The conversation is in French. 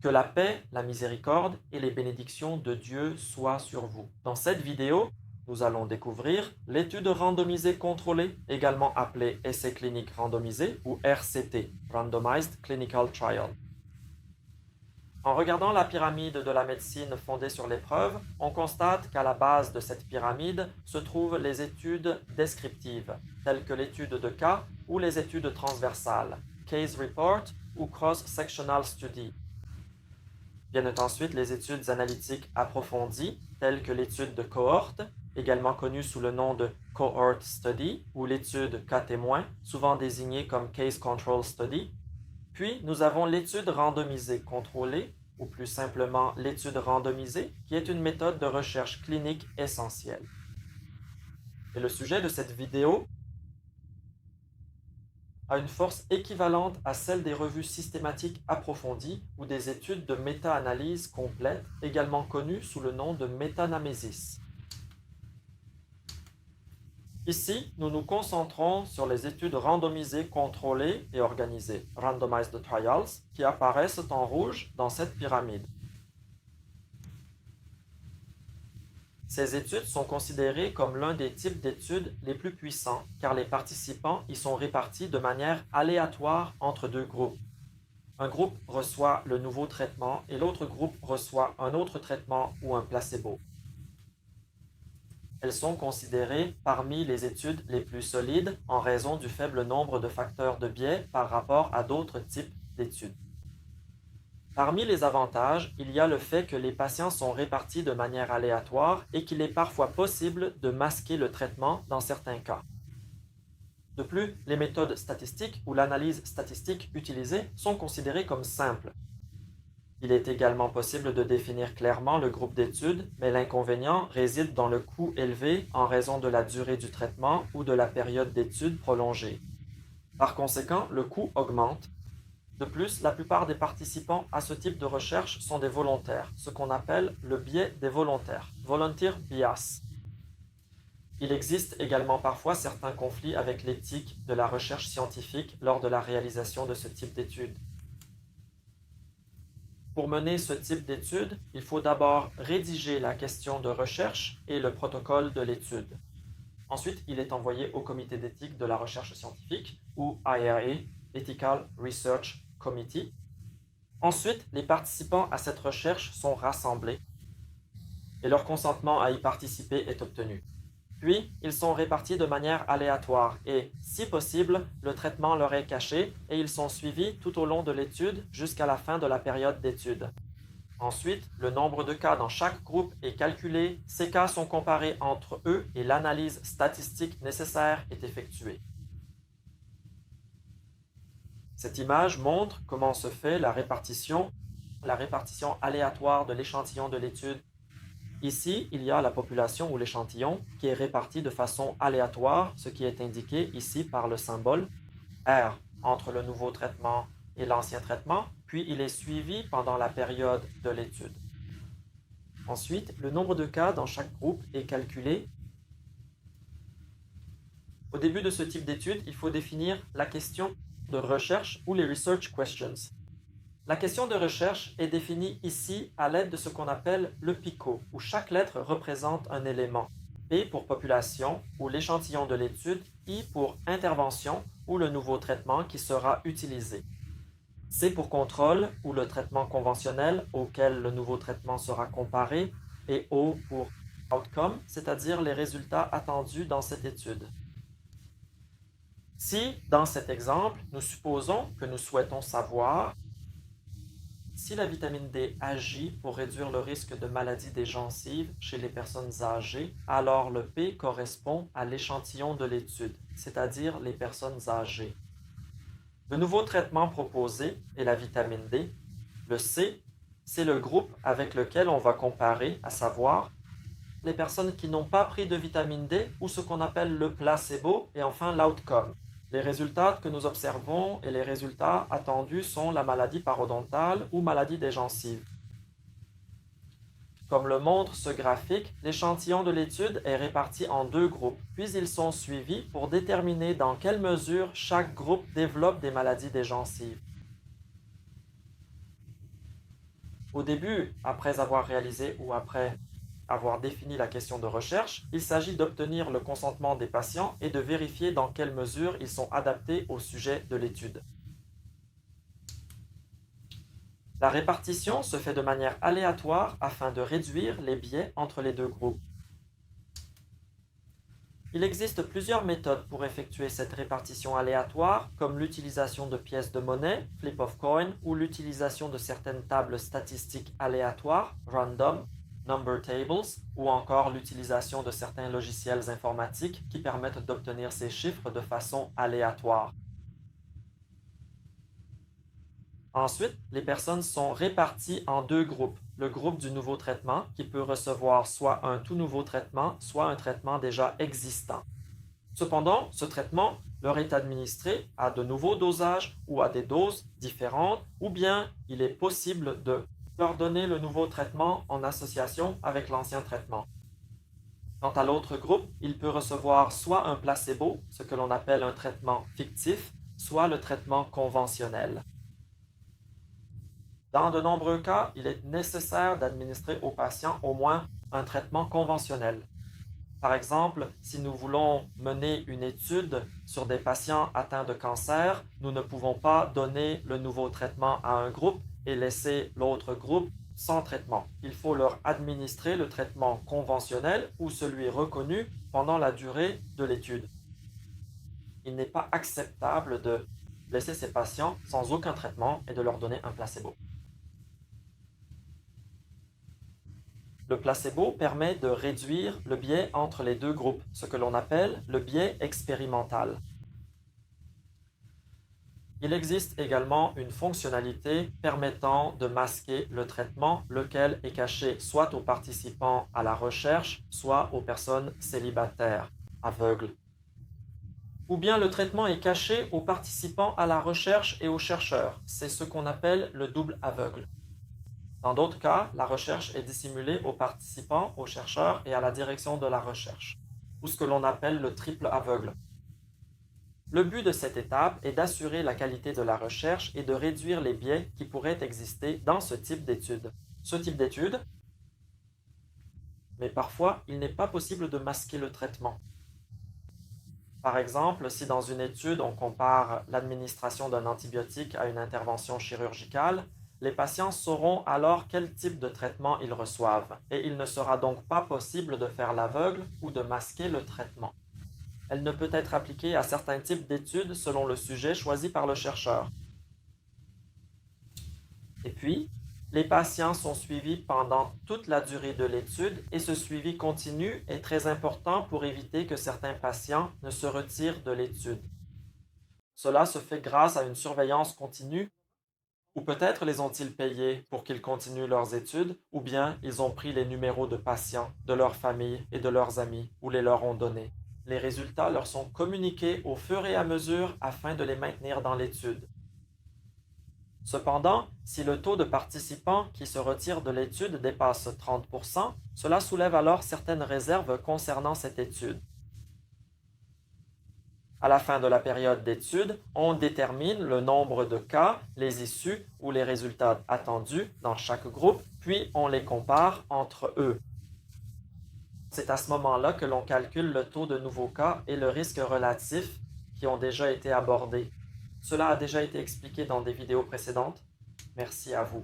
Que la paix, la miséricorde et les bénédictions de Dieu soient sur vous. Dans cette vidéo, nous allons découvrir l'étude randomisée contrôlée, également appelée essai clinique randomisé ou RCT, Randomized Clinical Trial. En regardant la pyramide de la médecine fondée sur l'épreuve, on constate qu'à la base de cette pyramide se trouvent les études descriptives, telles que l'étude de cas ou les études transversales, Case Report ou Cross-Sectional Study. Viennent ensuite les études analytiques approfondies, telles que l'étude de cohorte, également connue sous le nom de Cohort Study, ou l'étude cas témoin, souvent désignée comme Case Control Study. Puis, nous avons l'étude randomisée contrôlée, ou plus simplement l'étude randomisée, qui est une méthode de recherche clinique essentielle. Et le sujet de cette vidéo a une force équivalente à celle des revues systématiques approfondies ou des études de méta-analyse complète, également connues sous le nom de métanamésis. Ici, nous nous concentrons sur les études randomisées, contrôlées et organisées, randomized trials, qui apparaissent en rouge dans cette pyramide. Ces études sont considérées comme l'un des types d'études les plus puissants car les participants y sont répartis de manière aléatoire entre deux groupes. Un groupe reçoit le nouveau traitement et l'autre groupe reçoit un autre traitement ou un placebo. Elles sont considérées parmi les études les plus solides en raison du faible nombre de facteurs de biais par rapport à d'autres types d'études. Parmi les avantages, il y a le fait que les patients sont répartis de manière aléatoire et qu'il est parfois possible de masquer le traitement dans certains cas. De plus, les méthodes statistiques ou l'analyse statistique utilisées sont considérées comme simples. Il est également possible de définir clairement le groupe d'études, mais l'inconvénient réside dans le coût élevé en raison de la durée du traitement ou de la période d'étude prolongée. Par conséquent, le coût augmente. De plus, la plupart des participants à ce type de recherche sont des volontaires, ce qu'on appelle le biais des volontaires, volunteer bias. Il existe également parfois certains conflits avec l'éthique de la recherche scientifique lors de la réalisation de ce type d'études. Pour mener ce type d'étude, il faut d'abord rédiger la question de recherche et le protocole de l'étude. Ensuite, il est envoyé au comité d'éthique de la recherche scientifique, ou IRA, Ethical Research Committee. Ensuite, les participants à cette recherche sont rassemblés et leur consentement à y participer est obtenu. Puis, ils sont répartis de manière aléatoire et, si possible, le traitement leur est caché et ils sont suivis tout au long de l'étude jusqu'à la fin de la période d'étude. Ensuite, le nombre de cas dans chaque groupe est calculé, ces cas sont comparés entre eux et l'analyse statistique nécessaire est effectuée. Cette image montre comment se fait la répartition aléatoire de l'échantillon de l'étude. Ici, il y a la population ou l'échantillon qui est réparti de façon aléatoire, ce qui est indiqué ici par le symbole R entre le nouveau traitement et l'ancien traitement, puis il est suivi pendant la période de l'étude. Ensuite, le nombre de cas dans chaque groupe est calculé. Au début de ce type d'étude, il faut définir la question de recherche ou les research questions. La question de recherche est définie ici à l'aide de ce qu'on appelle le PICO, où chaque lettre représente un élément. P pour population, ou l'échantillon de l'étude, I pour intervention, ou le nouveau traitement qui sera utilisé. C pour contrôle, ou le traitement conventionnel auquel le nouveau traitement sera comparé, et O pour outcome, c'est-à-dire les résultats attendus dans cette étude. Si, dans cet exemple, nous supposons que nous souhaitons savoir si la vitamine D agit pour réduire le risque de maladie des gencives chez les personnes âgées, alors le P correspond à l'échantillon de l'étude, c'est-à-dire les personnes âgées. Le nouveau traitement proposé est la vitamine D. Le C, c'est le groupe avec lequel on va comparer, à savoir les personnes qui n'ont pas pris de vitamine D ou ce qu'on appelle le placebo et enfin l'outcome. Les résultats que nous observons et les résultats attendus sont la maladie parodontale ou maladie des gencives. Comme le montre ce graphique, l'échantillon de l'étude est réparti en deux groupes, puis ils sont suivis pour déterminer dans quelle mesure chaque groupe développe des maladies des gencives. Au début, après avoir réalisé ou après avoir défini la question de recherche, il s'agit d'obtenir le consentement des patients et de vérifier dans quelle mesure ils sont adaptés au sujet de l'étude. La répartition se fait de manière aléatoire afin de réduire les biais entre les deux groupes. Il existe plusieurs méthodes pour effectuer cette répartition aléatoire, comme l'utilisation de pièces de monnaie, flip of coin, ou l'utilisation de certaines tables statistiques aléatoires, random, number tables, ou encore l'utilisation de certains logiciels informatiques qui permettent d'obtenir ces chiffres de façon aléatoire. Ensuite, les personnes sont réparties en deux groupes. Le groupe du nouveau traitement, qui peut recevoir soit un tout nouveau traitement, soit un traitement déjà existant. Cependant, ce traitement leur est administré à de nouveaux dosages ou à des doses différentes, ou bien il est possible de leur donner le nouveau traitement en association avec l'ancien traitement. Quant à l'autre groupe, il peut recevoir soit un placebo, ce que l'on appelle un traitement fictif, soit le traitement conventionnel. Dans de nombreux cas, il est nécessaire d'administrer aux patients au moins un traitement conventionnel. Par exemple, si nous voulons mener une étude sur des patients atteints de cancer, nous ne pouvons pas donner le nouveau traitement à un groupe et laisser l'autre groupe sans traitement. Il faut leur administrer le traitement conventionnel ou celui reconnu pendant la durée de l'étude. Il n'est pas acceptable de laisser ces patients sans aucun traitement et de leur donner un placebo. Le placebo permet de réduire le biais entre les deux groupes, ce que l'on appelle le biais expérimental. Il existe également une fonctionnalité permettant de masquer le traitement, lequel est caché soit aux participants à la recherche, soit aux personnes célibataires, aveugles. Ou bien le traitement est caché aux participants à la recherche et aux chercheurs. C'est ce qu'on appelle le double aveugle. Dans d'autres cas, la recherche est dissimulée aux participants, aux chercheurs et à la direction de la recherche, ou ce que l'on appelle le triple aveugle. Le but de cette étape est d'assurer la qualité de la recherche et de réduire les biais qui pourraient exister dans ce type d'étude. Mais parfois, il n'est pas possible de masquer le traitement. Par exemple, si dans une étude on compare l'administration d'un antibiotique à une intervention chirurgicale, les patients sauront alors quel type de traitement ils reçoivent, et il ne sera donc pas possible de faire l'aveugle ou de masquer le traitement. Elle ne peut être appliquée à certains types d'études selon le sujet choisi par le chercheur. Et puis, les patients sont suivis pendant toute la durée de l'étude et ce suivi continu est très important pour éviter que certains patients ne se retirent de l'étude. Cela se fait grâce à une surveillance continue. Ou peut-être les ont-ils payés pour qu'ils continuent leurs études, ou bien ils ont pris les numéros de patients, de leur famille et de leurs amis, ou les leur ont donnés. Les résultats leur sont communiqués au fur et à mesure afin de les maintenir dans l'étude. Cependant, si le taux de participants qui se retirent de l'étude dépasse 30%, cela soulève alors certaines réserves concernant cette étude. À la fin de la période d'étude, on détermine le nombre de cas, les issues ou les résultats attendus dans chaque groupe, puis on les compare entre eux. C'est à ce moment-là que l'on calcule le taux de nouveaux cas et le risque relatif qui ont déjà été abordés. Cela a déjà été expliqué dans des vidéos précédentes. Merci à vous.